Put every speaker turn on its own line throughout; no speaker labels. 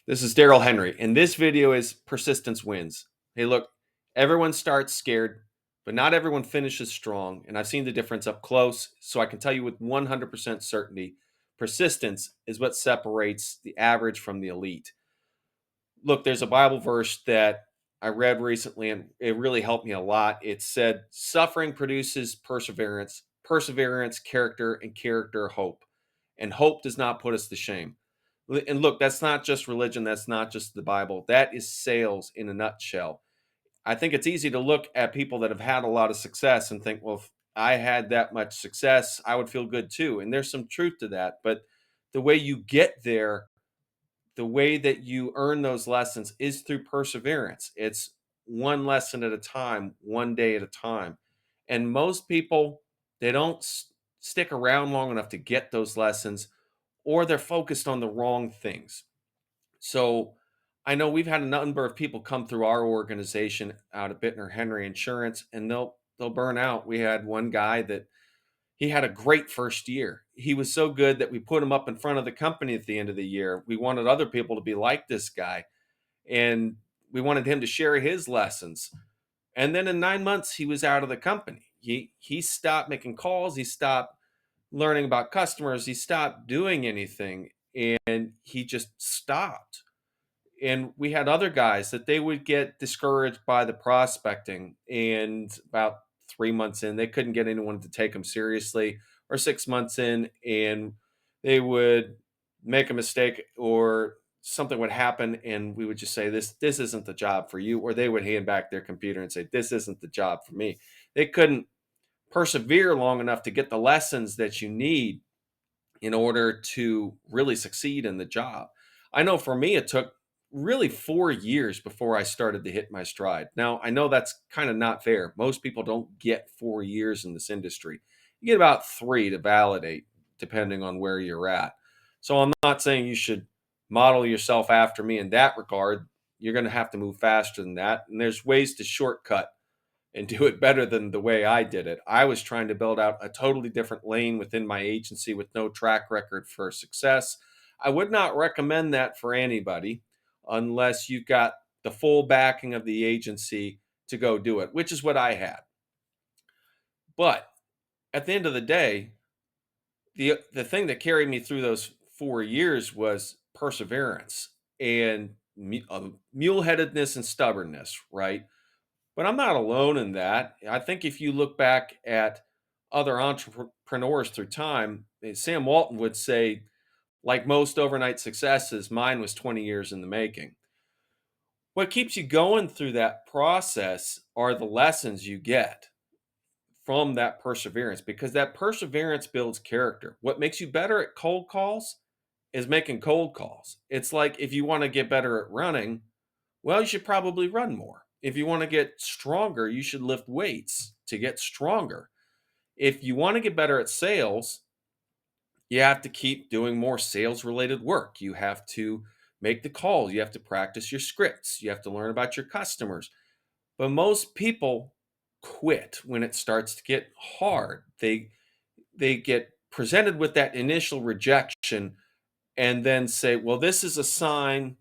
This is Daryl Henry, and this video is Persistence Wins. Hey, look, everyone starts scared, but not everyone finishes strong. And I've seen the difference up close, so I can tell you with 100% certainty persistence is what separates the average from the elite. Look, there's a Bible verse that I read recently, and it really helped me a lot. It said, suffering produces perseverance, perseverance, character, and character, hope. And hope does not put us to shame. And look, that's not just religion. That's not just the Bible. That is sales in a nutshell. I think it's easy to look at people that have had a lot of success and think, well, if I had that much success, I would feel good too. And there's some truth to that. But the way you get there, the way that you earn those lessons is through perseverance. It's one lesson at a time, one day at a time. And most people, they don't stick around long enough to get those lessons, or they're focused on the wrong things. So I know we've had a number of people come through our organization out of Bitner Henry Insurance, and they'll burn out. We had one guy that he had a great first year. He was so good that we put him up in front of the company at the end of the year. We wanted other people to be like this guy, and we wanted him to share his lessons. And then in 9 months, he was out of the company. He stopped making calls. He stopped learning about customers. He stopped doing anything, and he just stopped. And we had other guys that they would get discouraged by the prospecting, and about 3 months in they couldn't get anyone to take them seriously, or 6 months in and they would make a mistake or something would happen, and we would just say this isn't the job for you, or they would hand back their computer and say this isn't the job for me. They couldn't persevere long enough to get the lessons that you need in order to really succeed in the job. I know for me, it took really 4 years before I started to hit my stride. Now, I know that's kind of not fair. Most people don't get 4 years in this industry. You get about three to validate, depending on where you're at. So I'm not saying you should model yourself after me in that regard. You're going to have to move faster than that. And there's ways to shortcut and do it better than the way I did it. I was trying to build out a totally different lane within my agency with no track record for success. I would not recommend that for anybody unless you've got the full backing of the agency to go do it, which is what I had. But at the end of the day, the thing that carried me through those 4 years was perseverance and mule-headedness and stubbornness, right? But I'm not alone in that. I think if you look back at other entrepreneurs through time, Sam Walton would say, like most overnight successes, mine was 20 years in the making. What keeps you going through that process are the lessons you get from that perseverance, because that perseverance builds character. What makes you better at cold calls is making cold calls. It's like if you want to get better at running, well, you should probably run more. If you want to get stronger, you should lift weights to get stronger. If you want to get better at sales, you have to keep doing more sales related work. You have to make the calls. You have to practice your scripts. You have to learn about your customers. But most people quit when it starts to get hard. They get presented with that initial rejection and then say, well, this is a sign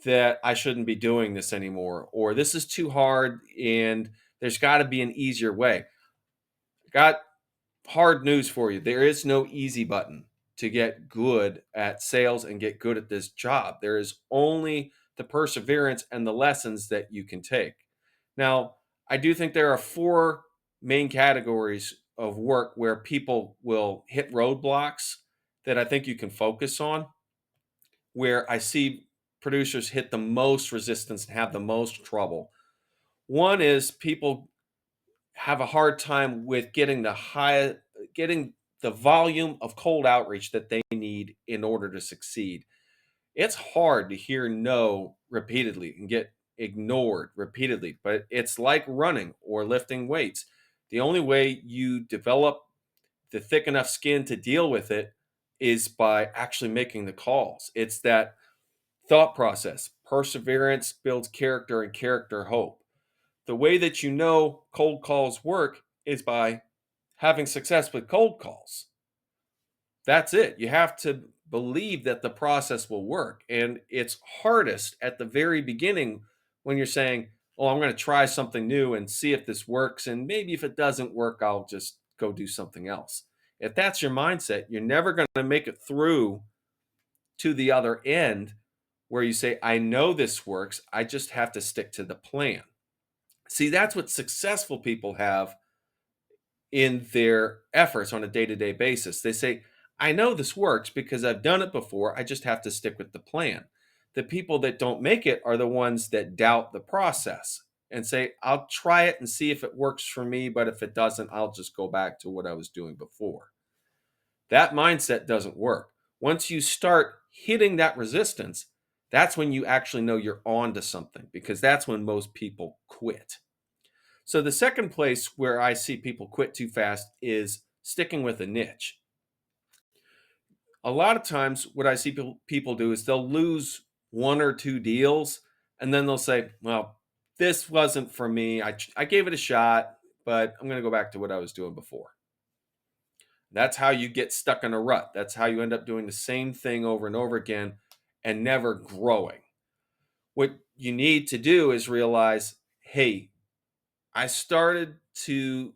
that I shouldn't be doing this anymore, or this is too hard and there's got to be an easier way. Got hard news for you. There is no easy button to get good at sales and get good at this job. There is only the perseverance and the lessons that you can take. Now, I do think there are four main categories of work where people will hit roadblocks that I think you can focus on, where I see producers hit the most resistance and have the most trouble. One is people have a hard time with getting the volume of cold outreach that they need in order to succeed. It's hard to hear no repeatedly and get ignored repeatedly, but it's like running or lifting weights. The only way you develop the thick enough skin to deal with it is by actually making the calls. It's that thought process. Perseverance builds character, and character hope. The way that you know cold calls work is by having success with cold calls. That's it. You have to believe that the process will work. And it's hardest at the very beginning when you're saying, oh, I'm going to try something new and see if this works. And maybe if it doesn't work, I'll just go do something else. If that's your mindset, you're never going to make it through to the other end where you say, I know this works. I just have to stick to the plan. See, that's what successful people have in their efforts on a day to day basis. They say, I know this works because I've done it before. I just have to stick with the plan. The people that don't make it are the ones that doubt the process and say, I'll try it and see if it works for me. But if it doesn't, I'll just go back to what I was doing before. That mindset doesn't work. Once you start hitting that resistance, that's when you actually know you're on to something, because that's when most people quit. So the second place where I see people quit too fast is sticking with a niche. A lot of times what I see people do is they'll lose one or two deals and then they'll say, well, this wasn't for me. I gave it a shot, but I'm going to go back to what I was doing before. That's how you get stuck in a rut. That's how you end up doing the same thing over and over again and never growing. What you need to do is realize, hey, I started to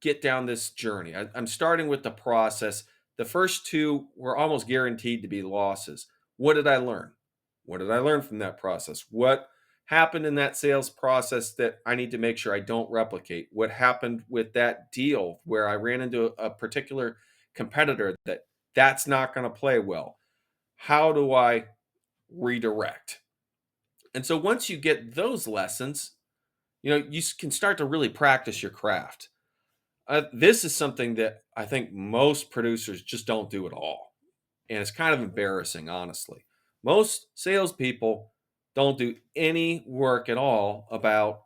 get down this journey. I'm starting with the process. The first two were almost guaranteed to be losses. What did I learn? What did I learn from that process? What happened in that sales process that I need to make sure I don't replicate? What happened with that deal where I ran into a particular competitor that's not going to play well? How do I redirect? And so once you get those lessons, you can start to really practice your craft. This is something that I think most producers just don't do at all. And it's kind of embarrassing, honestly. Most salespeople don't do any work at all about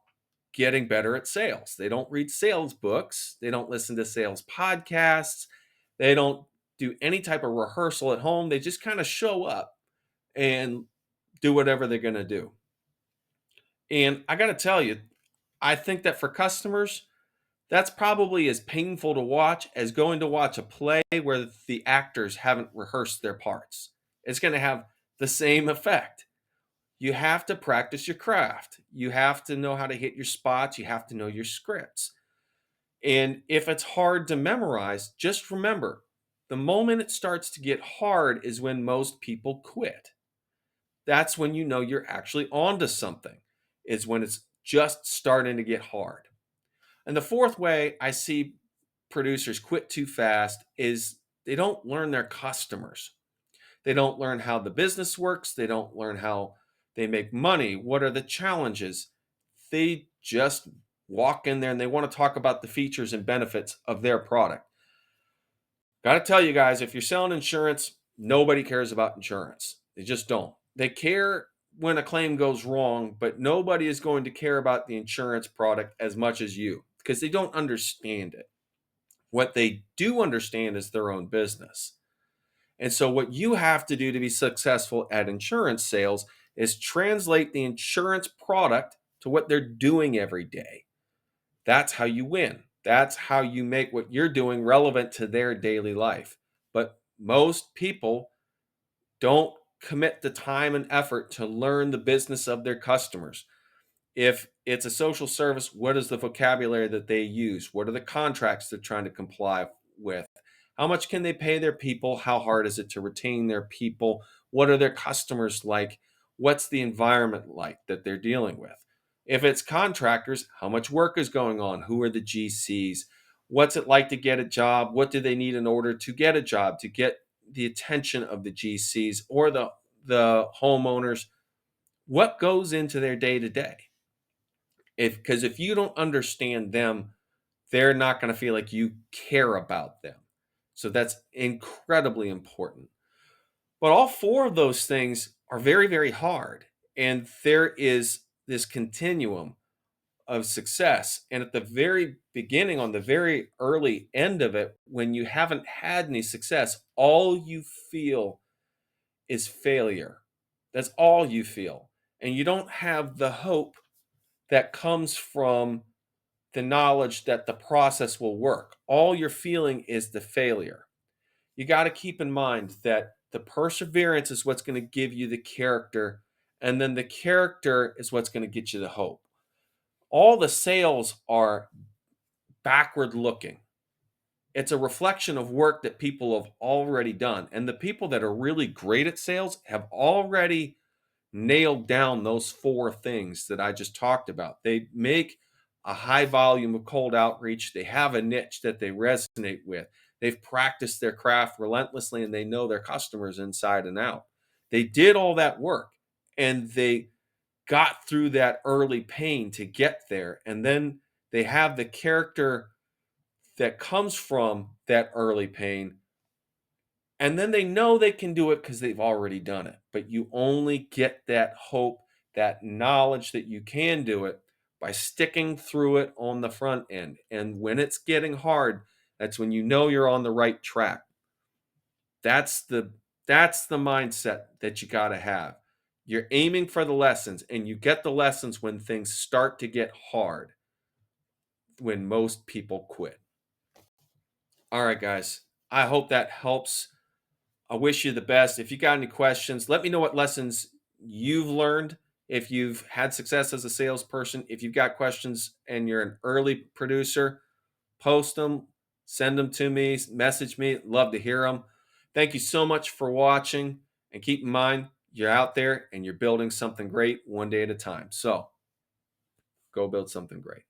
getting better at sales. They don't read sales books, they don't listen to sales podcasts, they don't do any type of rehearsal at home. They just kind of show up and do whatever they're going to do. And I got to tell you, I think that for customers, that's probably as painful to watch as going to watch a play where the actors haven't rehearsed their parts. It's going to have the same effect. You have to practice your craft. You have to know how to hit your spots. You have to know your scripts. And if it's hard to memorize, just remember, the moment it starts to get hard is when most people quit. That's when you know you're actually onto something, is when it's just starting to get hard. And the fourth way I see producers quit too fast is they don't learn their customers. They don't learn how the business works. They don't learn how they make money. What are the challenges? They just walk in there and they want to talk about the features and benefits of their product. Got to tell you guys, if you're selling insurance, nobody cares about insurance. They just don't. They care when a claim goes wrong, but nobody is going to care about the insurance product as much as you, because they don't understand it. What they do understand is their own business. And so, what you have to do to be successful at insurance sales is translate the insurance product to what they're doing every day. That's how you win. That's how you make what you're doing relevant to their daily life. But most people don't commit the time and effort to learn the business of their customers. If it's a social service, what is the vocabulary that they use? What are the contracts they're trying to comply with? How much can they pay their people? How hard is it to retain their people? What are their customers like? What's the environment like that they're dealing with? If it's contractors, how much work is going on? Who are the GCs? What's it like to get a job? What do they need in order to get a job, to get the attention of the GCs or the homeowners? What goes into their day to day? Because if you don't understand them, they're not going to feel like you care about them. So that's incredibly important. But all four of those things are very, very hard. And there is this continuum of success. And at the very beginning, on the very early end of it, when you haven't had any success, all you feel is failure. That's all you feel. And you don't have the hope that comes from the knowledge that the process will work. All you're feeling is the failure. You got to keep in mind that The perseverance is what's going to give you the character, and then the character is what's going to get you the hope. All the sales are backward looking. It's a reflection of work that people have already done. And the people that are really great at sales have already nailed down those four things that I just talked about. They make a high volume of cold outreach. They have a niche that they resonate with. They've practiced their craft relentlessly and they know their customers inside and out. They did all that work and they got through that early pain to get there. And then they have the character that comes from that early pain. And then they know they can do it because they've already done it. But you only get that hope, that knowledge that you can do it by sticking through it on the front end. And when it's getting hard, that's when you know you're on the right track. That's the mindset that you got to have. You're aiming for the lessons and you get the lessons when things start to get hard, when most people quit. All right, guys. I hope that helps. I wish you the best. If you got any questions, let me know what lessons you've learned. If you've had success as a salesperson, if you've got questions and you're an early producer, post them, send them to me, message me. Love to hear them. Thank you so much for watching. And keep in mind, you're out there and you're building something great one day at a time. So go build something great.